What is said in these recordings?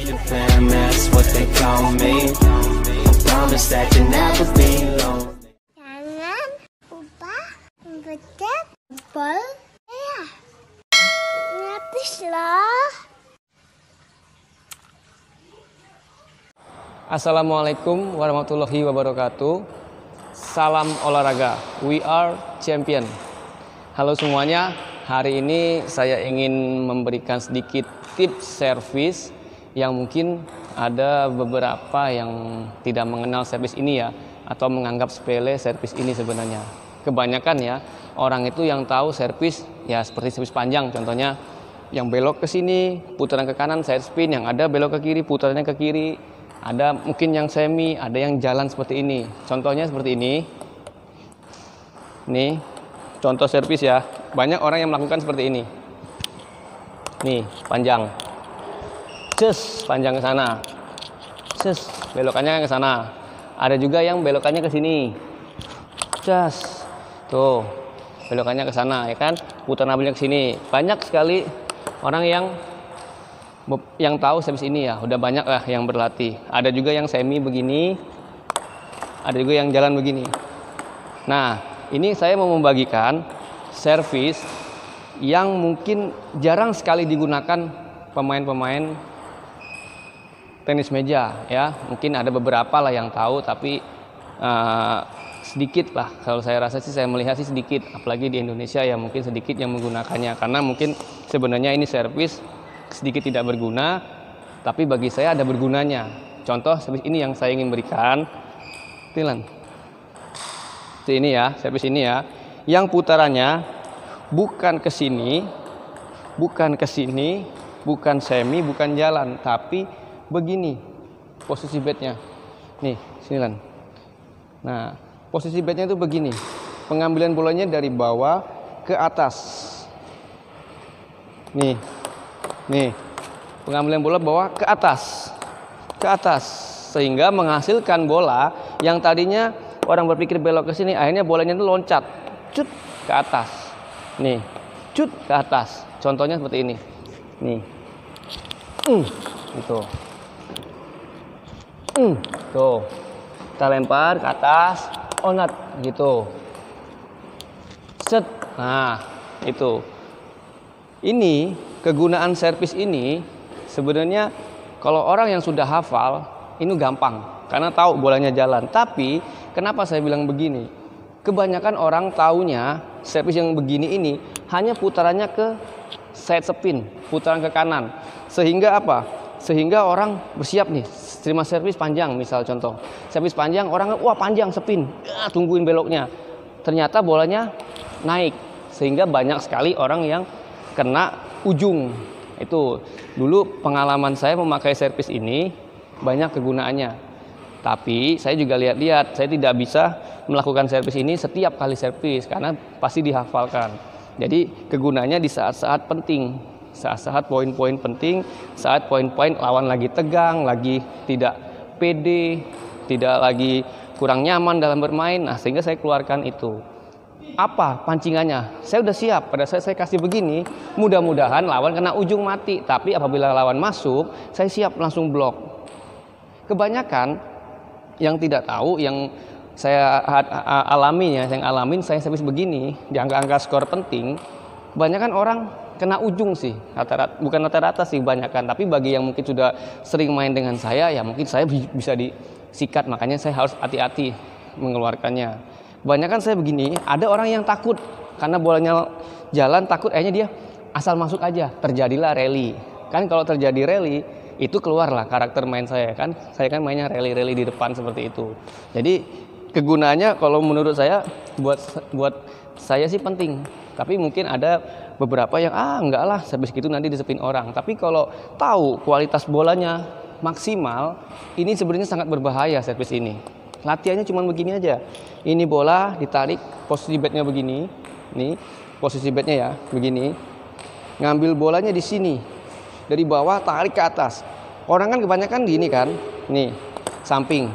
The fam, that's what they call me. Promise that you never be alone. Jangan lupa pencet tombol ya. Gratis loh. Assalamualaikum warahmatullahi wabarakatuh. Salam olahraga, we are champion. Halo semuanya, hari ini saya ingin memberikan sedikit tips servis yang mungkin ada beberapa yang tidak mengenal servis ini ya, atau menganggap sepele servis ini sebenarnya. Kebanyakan ya, orang itu yang tahu servis ya seperti servis panjang, contohnya yang belok ke sini, putaran ke kanan, side spin, yang ada belok ke kiri, putarannya ke kiri. Ada mungkin yang semi, ada yang jalan seperti ini. Contohnya seperti ini. Nih, contoh servis ya. Banyak orang yang melakukan seperti ini. Nih, panjang. Cus, panjang ke sana. Cus, belokannya ke sana. Ada juga yang belokannya ke sini. Cus. Tuh, belokannya ke sana ya kan? Putar nabelnya ke sini. Banyak sekali orang yang tahu servis ini ya, udah banyak lah yang berlatih. Ada juga yang semi begini, ada juga yang jalan begini. Nah, ini saya mau membagikan servis yang mungkin jarang sekali digunakan pemain-pemain tenis meja ya. Mungkin ada beberapa lah yang tahu, tapi sedikit lah. Kalau saya rasa sih, saya melihat sih sedikit, apalagi di Indonesia ya mungkin sedikit yang menggunakannya. Karena mungkin sebenarnya ini servis sedikit tidak berguna, tapi bagi saya ada bergunanya. Contoh servis ini yang saya ingin berikan. Tilan. Ini ya, servis ini ya. Yang putarannya bukan ke sini, bukan ke sini, bukan semi, bukan jalan, tapi begini posisi bednya. Nih, sini Lan. Nah, posisi bednya itu begini. Pengambilan bolanya dari bawah ke atas. Nih, pengambilan bola bawa ke atas, sehingga menghasilkan bola yang tadinya orang berpikir belok ke sini, akhirnya bolanya itu loncat, cut ke atas, nih, cut ke atas. Contohnya seperti ini, nih, gitu, tuh, kita lempar ke atas, onat, gitu, set, nah, itu. Ini kegunaan servis ini sebenarnya kalau orang yang sudah hafal ini gampang karena tahu bolanya jalan. Tapi kenapa saya bilang begini? Kebanyakan orang taunya servis yang begini ini hanya putarannya ke side spin, putaran ke kanan. Sehingga apa? Sehingga orang bersiap nih terima servis panjang, misal contoh. Servis panjang, orang wah panjang spin, tungguin beloknya. Ternyata bolanya naik. Sehingga banyak sekali orang yang kena ujung. Itu dulu pengalaman saya memakai servis ini, banyak kegunaannya. Tapi saya juga lihat-lihat, saya tidak bisa melakukan servis ini setiap kali servis karena pasti dihafalkan. Jadi kegunaannya di saat-saat penting, saat-saat poin-poin penting, saat poin-poin lawan lagi tegang, lagi tidak pede, tidak lagi kurang nyaman dalam bermain. Nah, sehingga saya keluarkan itu. Apa pancingannya? Saya udah siap. Pada saat saya kasih begini, mudah-mudahan lawan kena ujung mati. Tapi apabila lawan masuk, saya siap langsung blok. Kebanyakan yang tidak tahu, yang saya alami ya, saya servis begini di angka-angka skor penting. Kebanyakan orang kena ujung sih, bukan rata-rata sih kebanyakan. Tapi bagi yang mungkin sudah sering main dengan saya, ya mungkin saya bisa disikat. Makanya saya harus hati-hati mengeluarkannya. Kebanyakan saya begini, ada orang yang takut karena bolanya jalan, takut akhirnya dia asal masuk aja, terjadilah rally. Kan kalau terjadi rally, itu keluarlah karakter main saya kan. Saya kan mainnya rally-rally di depan seperti itu. Jadi kegunaannya kalau menurut saya buat saya sih penting. Tapi mungkin ada beberapa yang enggak lah, servis gitu nanti disepin orang. Tapi kalau tahu kualitas bolanya maksimal, ini sebenarnya sangat berbahaya servis ini. Latihannya cuma begini aja. Ini bola ditarik, posisi bednya begini. Nih, posisi bednya ya, begini. Ngambil bolanya di sini. Dari bawah tarik ke atas. Orang kan kebanyakan gini kan. Nih, samping.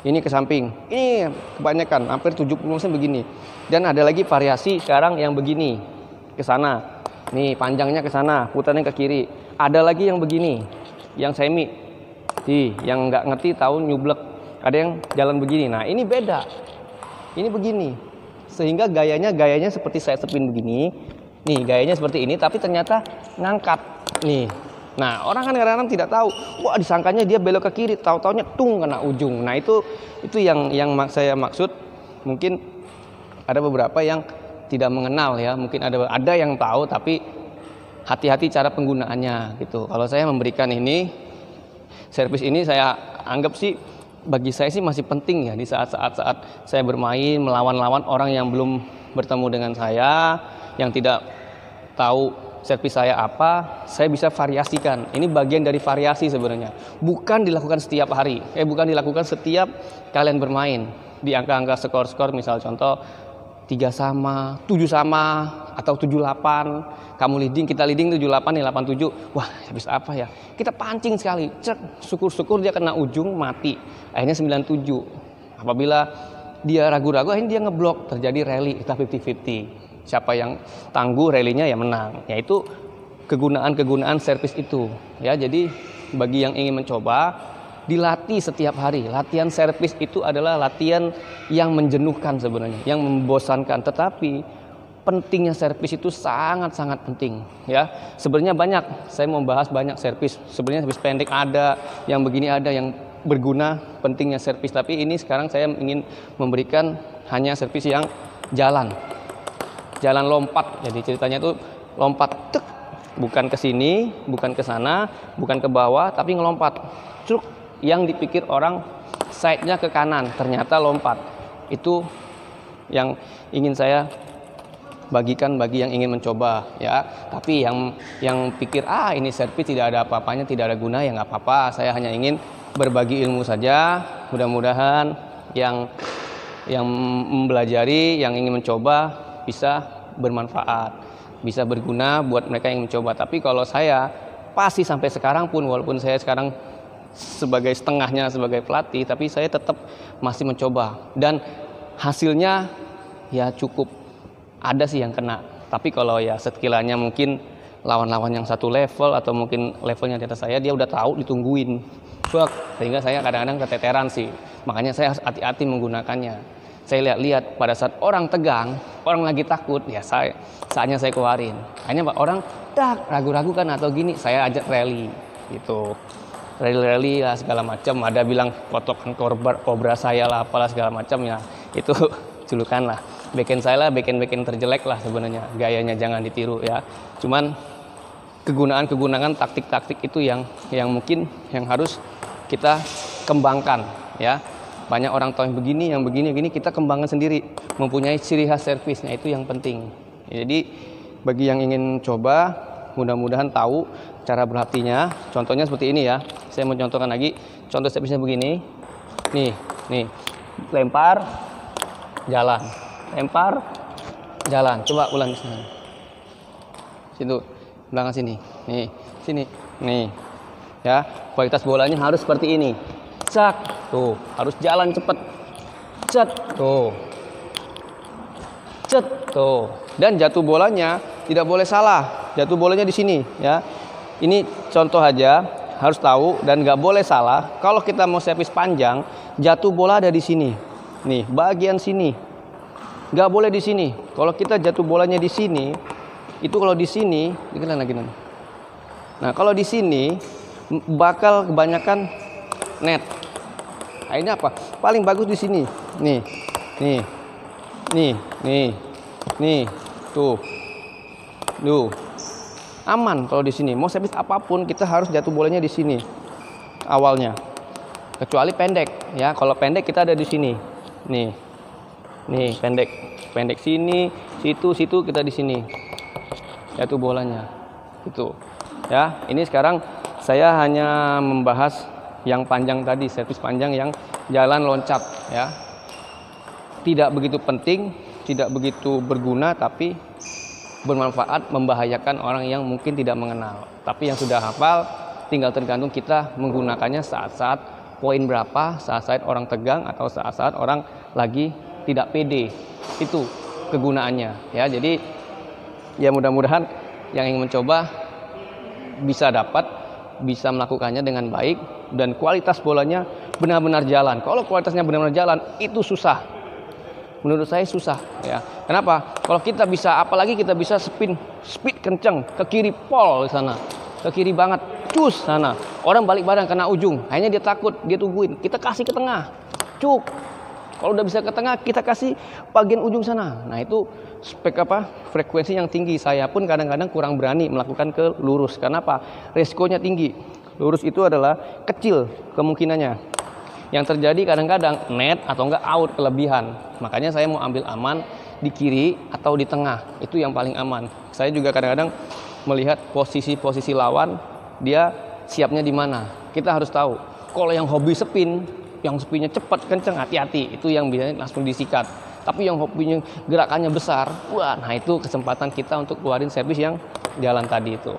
Ini ke samping. Ini kebanyakan, hampir 70% begini. Dan ada lagi variasi sekarang yang begini. Ke sana. Nih, panjangnya ke sana, putarnya ke kiri. Ada lagi yang begini. yang semi, yang nggak ngerti tahu nyublek, ada yang jalan begini. Nah ini beda, ini begini, sehingga gayanya seperti saya spin begini, nih gayanya seperti ini, tapi ternyata ngangkat nih. Nah orang kan kadang-kadang tidak tahu, wah disangkanya dia belok ke kiri, tahu-taunya tung kena ujung. Nah itu yang saya maksud. Mungkin ada beberapa yang tidak mengenal ya, mungkin ada yang tahu tapi hati-hati cara penggunaannya gitu. Kalau saya memberikan ini, servis ini saya anggap sih, bagi saya sih masih penting ya di saat-saat saya bermain melawan-lawan orang yang belum bertemu dengan saya, yang tidak tahu servis saya apa, saya bisa variasikan. Ini bagian dari variasi sebenarnya. Bukan dilakukan setiap hari, bukan dilakukan setiap kalian bermain. Di angka-angka skor-skor, misal contoh 3 sama, 7 sama, atau 78. Kamu leading, kita leading 78 nih, 87. Wah, habis apa ya? Kita pancing sekali. Cek, syukur-syukur dia kena ujung, mati. Akhirnya 97. Apabila dia ragu-ragu, akhirnya dia ngeblok, terjadi rally, kita 50-50. Siapa yang tangguh rallynya ya menang. Yaitu kegunaan servis itu. Ya, jadi bagi yang ingin mencoba, dilatih setiap hari. Latihan servis itu adalah latihan yang menjenuhkan sebenarnya, yang membosankan. Tetapi pentingnya servis itu sangat-sangat penting. Ya, sebenarnya banyak. Saya mau bahas banyak servis. Sebenarnya servis pendek ada, yang begini ada, yang berguna. Pentingnya servis. Tapi ini sekarang saya ingin memberikan hanya servis yang jalan lompat. Jadi ceritanya itu lompat, tek, bukan ke sini, bukan ke sana, bukan ke bawah, tapi ngelompat. Truk. Yang dipikir orang side-nya ke kanan, ternyata lompat. Itu yang ingin saya bagikan bagi yang ingin mencoba ya. Tapi yang pikir ini servis tidak ada apa-apanya, tidak ada guna, ya nggak apa-apa. Saya hanya ingin berbagi ilmu saja. Mudah-mudahan yang mempelajari, yang ingin mencoba bisa bermanfaat, bisa berguna buat mereka yang mencoba. Tapi kalau saya pasti sampai sekarang pun, walaupun saya sekarang sebagai setengahnya sebagai pelatih, tapi saya tetap masih mencoba, dan hasilnya ya cukup ada sih yang kena. Tapi kalau ya sekiranya mungkin lawan-lawan yang satu level atau mungkin levelnya di atas saya, dia udah tahu ditungguin, sehingga saya kadang-kadang keteteran sih. Makanya saya harus hati-hati menggunakannya. Saya lihat pada saat orang tegang, orang lagi takut, ya saatnya saya keluarin. Hanya orang ragu-ragu kan atau gini, saya ajak rally gitu. Rally lah segala macam, ada bilang potongan kobra saya lah, apalah segala macam ya, itu julukan lah. Backhand saya lah, backhand terjelek lah sebenarnya, gayanya jangan ditiru ya. Cuman kegunaan taktik-taktik itu yang mungkin yang harus kita kembangkan ya. Banyak orang tahu yang begini kita kembangkan sendiri, mempunyai ciri khas servisnya, itu yang penting. Jadi bagi yang ingin coba, mudah-mudahan tahu cara berlatihnya. Contohnya seperti ini ya. Saya mau contohkan lagi. Contoh servisnya begini. Nih. Lempar, jalan. Lempar, jalan. Coba ulang di sini. Situ, belakang sini. Nih, sini. Nih. Ya, kualitas bolanya harus seperti ini. Cak, tuh, harus jalan cepet. Cet, tuh. Cet, tuh. Dan jatuh bolanya tidak boleh salah. Jatuh bolanya di sini ya. Ini contoh aja, harus tahu dan nggak boleh salah. Kalau kita mau servis panjang, jatuh bola ada di sini. Nih, bagian sini. Nggak boleh di sini. Kalau kita jatuh bolanya di sini, itu kalau di sini, lagi. Nah, kalau di sini bakal kebanyakan net. Nah, ini apa? Paling bagus di sini. Nih. Tuh. Aman kalau di sini. Mau servis apapun kita harus jatuh bolanya di sini awalnya. Kecuali pendek ya. Kalau pendek kita ada di sini. Nih pendek sini, situ kita di sini. Jatuh bolanya. Itu. Ya, ini sekarang saya hanya membahas yang panjang tadi, servis panjang yang jalan loncat ya. Tidak begitu penting, tidak begitu berguna, tapi bermanfaat, membahayakan orang yang mungkin tidak mengenal. Tapi yang sudah hafal, tinggal tergantung kita menggunakannya saat-saat poin berapa, saat-saat orang tegang atau saat-saat orang lagi tidak pede. Itu kegunaannya ya. Jadi ya mudah-mudahan yang ingin mencoba bisa dapat bisa melakukannya dengan baik dan kualitas bolanya benar-benar jalan. Kalau kualitasnya benar-benar jalan itu susah. Menurut saya susah ya. Kenapa? Kalau kita bisa, apalagi kita bisa speed kenceng ke kiri pol di sana. Ke kiri banget, cus sana. Orang balik badan kena ujung. Akhirnya dia takut, dia tungguin. Kita kasih ke tengah. Cuk. Kalau udah bisa ke tengah, kita kasih bagian ujung sana. Nah, itu frekuensi yang tinggi. Saya pun kadang-kadang kurang berani melakukan ke lurus. Karena apa? Resikonya tinggi. Lurus itu adalah kecil kemungkinannya. Yang terjadi kadang-kadang net atau enggak out kelebihan. Makanya saya mau ambil aman di kiri atau di tengah. Itu yang paling aman. Saya juga kadang-kadang melihat posisi-posisi lawan, dia siapnya di mana. Kita harus tahu. Kalau yang hobi spin, yang spinnya cepat, kenceng, hati-hati. Itu yang biasanya langsung disikat. Tapi yang hobinya gerakannya besar, wah, nah itu kesempatan kita untuk keluarin servis yang jalan tadi itu.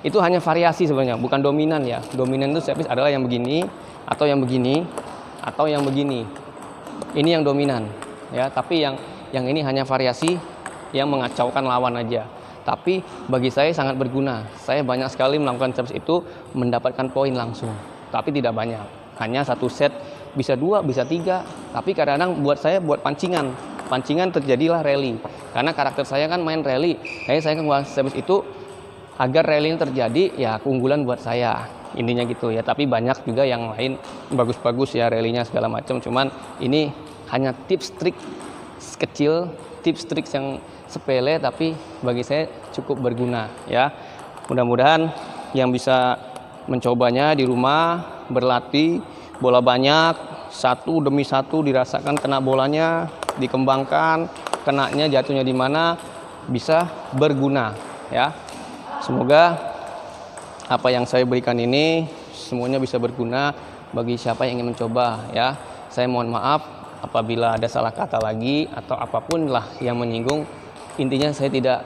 Itu hanya variasi sebenarnya, bukan dominan ya. Dominan itu servis adalah yang begini, atau yang begini, atau yang begini. Ini yang dominan, ya. Tapi yang ini hanya variasi yang mengacaukan lawan aja. Tapi bagi saya sangat berguna. Saya banyak sekali melakukan servis itu mendapatkan poin langsung. Tapi tidak banyak. Hanya satu set bisa 2, bisa 3. Tapi kadang-kadang buat saya buat pancingan. Pancingan terjadilah rally. Karena karakter saya kan main rally. Saya kan servis itu agar rally ini terjadi ya keunggulan buat saya. Intinya gitu ya. Tapi banyak juga yang lain bagus-bagus ya rally-nya segala macam. Cuman ini hanya tips trik kecil, tips trik yang sepele tapi bagi saya cukup berguna ya. Mudah-mudahan yang bisa mencobanya di rumah, berlatih bola banyak, satu demi satu dirasakan kena bolanya, dikembangkan, kenanya jatuhnya di mana, bisa berguna ya. Semoga apa yang saya berikan ini semuanya bisa berguna bagi siapa yang ingin mencoba ya. Saya mohon maaf apabila ada salah kata lagi atau apapun lah yang menyinggung. Intinya saya tidak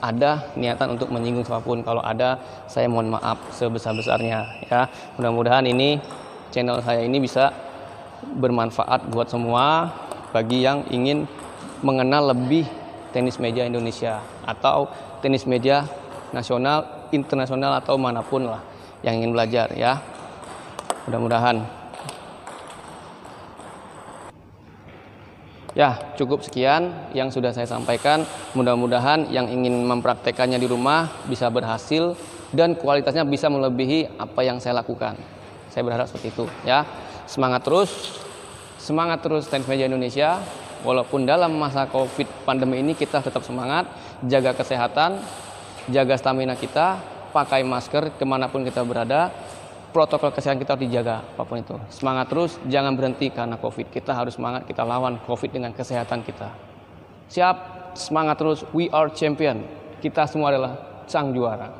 ada niatan untuk menyinggung siapapun. Kalau ada, saya mohon maaf sebesar-besarnya ya. Mudah-mudahan ini channel saya ini bisa bermanfaat buat semua bagi yang ingin mengenal lebih tenis meja Indonesia atau tenis meja nasional, internasional atau manapun lah yang ingin belajar ya. Mudah-mudahan. Ya, cukup sekian yang sudah saya sampaikan. Mudah-mudahan yang ingin mempraktekannya di rumah bisa berhasil dan kualitasnya bisa melebihi apa yang saya lakukan. Saya berharap seperti itu ya. Semangat terus tenis meja Indonesia. Walaupun dalam masa Covid pandemi ini kita tetap semangat, jaga kesehatan, jaga stamina kita, pakai masker kemanapun kita berada. Protokol kesehatan kita harus dijaga apapun itu. Semangat terus, jangan berhenti karena Covid. Kita harus semangat, kita lawan Covid dengan kesehatan kita. Siap, semangat terus, we are champion. Kita semua adalah sang juara.